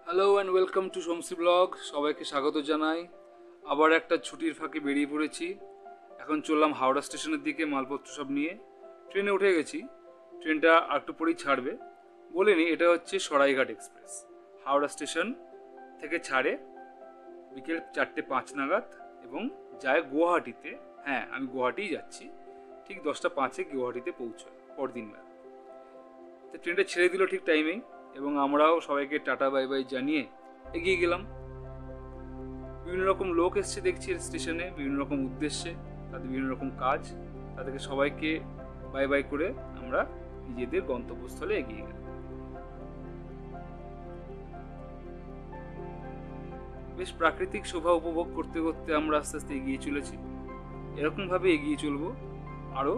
Hello and welcome to Somsi blog. সবাইকে স্বাগত জানাই। আবার একটা ছুটির ফাঁকে বেরিয়ে পড়েছি। এখন চললাম হাওড়া স্টেশনের দিকে মালপত্র সব নিয়ে। ট্রেনে উঠে গেছি। ট্রেনটা একটু পরেই ছাড়বে। বলিনি, এটা হচ্ছে সরাইঘাট এক্সপ্রেস। হাওড়া স্টেশন থেকে ছাড়ে বিকেল 4:05 নাগাদ এবং যায় গুয়াহাটিতে। হ্যাঁ, আমি গুয়াহাটিই যাচ্ছি। ঠিক 10:05 গুয়াহাটিতে পৌঁছয় পরদিন বেলা। তো ট্রেনটা ছেড়ে দিল ঠিক টাইমেই এবং আমরাও সবাইকে টাটা বাই বাই জানিয়ে এগিয়ে গেলাম। বিভিন্ন রকম লোক এসছে দেখছি স্টেশনে, বিভিন্ন রকম উদ্দেশ্যে, তাদের বিভিন্ন রকম কাজ। তাদেরকে সবাইকে বাই বাই করে আমরা নিজেদের গন্তব্যস্থলে এগিয়ে গেলাম। বেশ প্রাকৃতিক শোভা উপভোগ করতে করতে আমরা আস্তে আস্তে এগিয়ে চলেছি। এরকমভাবে এগিয়ে চলবো আরও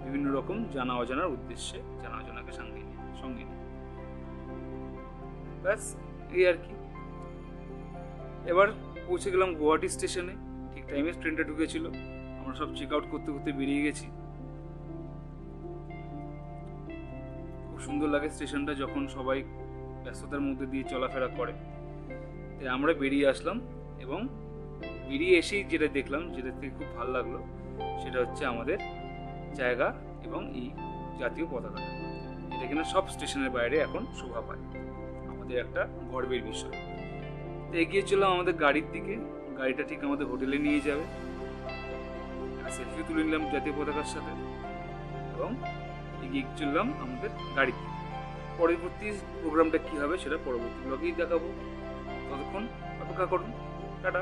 বিভিন্ন রকম জানা অজানার উদ্দেশ্যে, জানা অজানাকে সঙ্গে নিয়ে। ব্যাস এই আর কি। এবার পৌঁছে গেলাম গুয়াহাটি স্টেশনে। ঠিক টাইমে ট্রেনটা ঢুকেছিল। আমরা সব চেক আউট করতে করতে বেরিয়ে গেছি। খুব সুন্দর লাগে স্টেশনটা যখন সবাই ব্যস্ততার মধ্যে দিয়ে চলাফেরা করে। তাই আমরা বেরিয়ে আসলাম এবং বেরিয়ে এসেই যেটা দেখলাম, যেটা থেকে খুব ভালো লাগলো, সেটা হচ্ছে আমাদের জায়গা এবং এই জাতীয় পতাকাটা। এটা কিনা সব স্টেশনের বাইরে এখন শোভা পায়। আমাদের একটা গর্বের বিষয়। তো এগিয়ে চললাম আমাদের গাড়ির দিকে। গাড়িটা ঠিক আমাদের হোটেলে নিয়ে যাবে। সেলফি তুলে নিলাম জাতীয় পতাকার সাথে এবং এগিয়ে চললাম আমাদের গাড়িতে। পরবর্তী প্রোগ্রামটা কি হবে সেটা পরবর্তী ব্লগেই দেখাবো। ততক্ষণ অপেক্ষা করুন। টাটা।